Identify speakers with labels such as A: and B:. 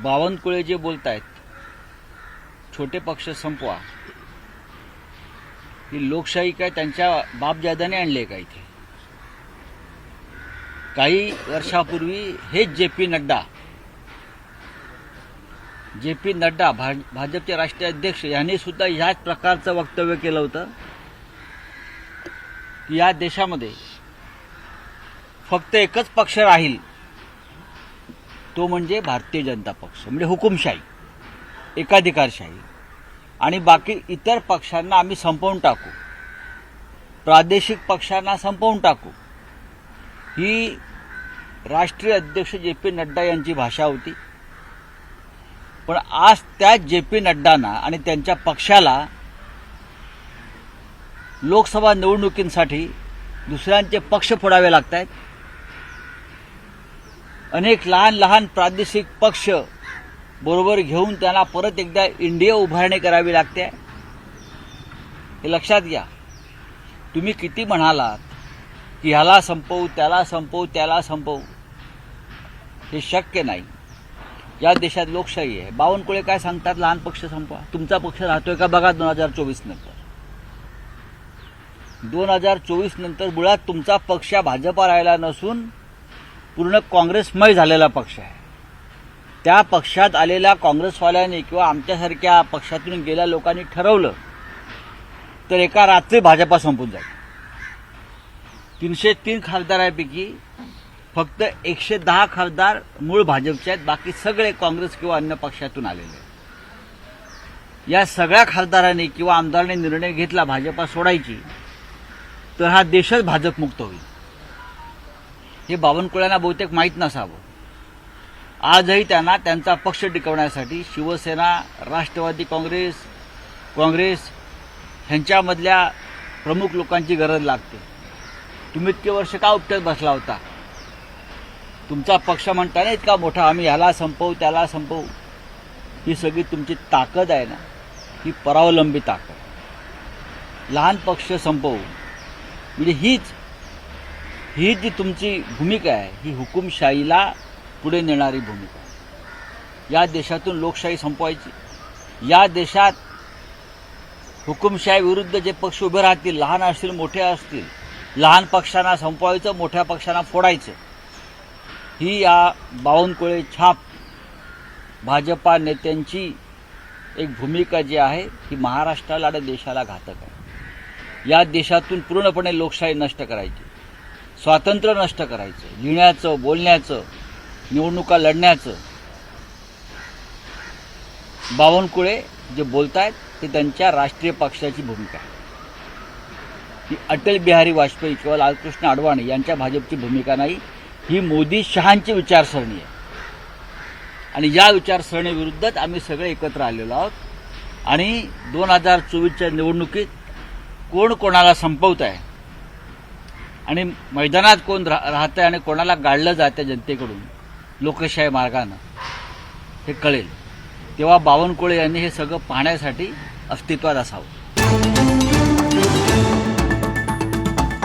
A: बावनकुळे जे बोलतायत छोटे पक्ष संपवा, ही लोकशाही काय त्यांच्या बापजाद्याने आणली का? इथे काही वर्षापूर्वी हेच जे पी नड्डा भाजपचे राष्ट्रीय अध्यक्ष यांनी सुद्धा ह्याच प्रकारचं वक्तव्य केलं होतं की या देशामध्ये फक्त एकच पक्ष राहील, तो म्हणजे भारतीय जनता पक्ष, म्हणजे हुकुमशाही, एकाधिकारशाही, आणि बाकी इतर पक्षांना आम्ही संपवून टाकू, प्रादेशिक पक्षांना संपवून टाकू. ही राष्ट्रीय अध्यक्ष जे पी नड्डा यांची भाषा होती. पण आज त्याच जे पी नड्डांना आणि त्यांच्या पक्षाला लोकसभा निवडणुकींसाठी दुसऱ्यांचे पक्ष फोडावे लागत आहेत. अनेक लहान लहान प्रादेशिक पक्ष बरोबर घेऊन त्यांना परत एकदा इंडिया उभारणी करावी लागते. हे लक्षात घ्या. तुम्ही किती म्हणालात की ह्याला संपवू, त्याला संपवू, त्याला संपवू, हे शक्य नाही. या देशात लोकशाही आहे. बावनकुळे काय सांगतात? लहान पक्ष संपवा. तुमचा पक्ष राहतोय का बघा 2024 नंतर. 2024 नंतर मुळात तुमचा पक्ष भाजपा राहिला नसून पूर्ण काँग्रेसमय झालेला पक्ष आहे. त्या पक्षात आलेल्या काँग्रेसवाल्यांनी किंवा आमच्यासारख्या पक्षातून गेल्या लोकांनी ठरवलं तर एका रात्री भाजपा संपून जाईल. 303 खासदारांपैकी फक्त 110 खासदार मूळ भाजपचे आहेत, बाकी सगळे काँग्रेस किंवा अन्य पक्षातून आलेले आहेत. या सगळ्या खासदारांनी किंवा आमदारांनी निर्णय घेतला भाजपा सोडायची तर हा देशच भाजपमुक्त होईल. हे बावनकुळ्यांना बहुतेक माहीत नसावं. आजही त्यांना त्यांचा पक्ष टिकवण्यासाठी शिवसेना, राष्ट्रवादी काँग्रेस ह्यांच्यामधल्या प्रमुख लोकांची गरज लागते. तुम्ही इतके वर्ष का उपटत बसला होता? तुमचा पक्ष म्हणता ना इतका मोठा, आम्ही ह्याला संपवू, त्याला संपवू. ही सगळी तुमची ताकद आहे ना, ही परावलंबी ताकद. लहान पक्ष संपवू म्हणजे ही जी तुमची भूमिका आहे, ही हुकुमशाहीला पुढे नेणारी भूमिका आहे. या देशातून लोकशाही संपवायची. या देशात हुकुमशाही विरुद्ध जे पक्ष उभे राहतील, लहान असतील मोठे असतील, लहान पक्षांना संपवायचं, मोठ्या पक्षांना फोडायचं. ही या बावनकुळे छाप भाजपा नेत्यांची एक भूमिका जी आहे, ही महाराष्ट्राला आणि देशाला घातक आहे. या देशातून पूर्णपणे लोकशाही नष्ट करायची, स्वातंत्र्य नष्ट करायचं, लिहिण्याचं, बोलण्याचं, निवडणुका लढण्याचं. बावनकुळे जे बोलतायत ते त्यांच्या राष्ट्रीय पक्षाची भूमिका आहे. ही अटल बिहारी वाजपेयी किंवा लालकृष्ण अडवाणी यांच्या भाजपची भूमिका नाही. ही मोदी शहांची विचारसरणी आहे. आणि या विचारसरणीविरुद्धच आम्ही सगळे एकत्र आलेलो आहोत. आणि 2024च्या निवडणुकीत कोण कोणाला संपवत आहे आणि मैदानात कोण राहत आहे आणि कोणाला गाडलं जातं जनतेकडून लोकशाही मार्गानं, हे कळेल. तेव्हा बावनकुळे यांनी हे सगळं पाहण्यासाठी अस्तित्वात असावं.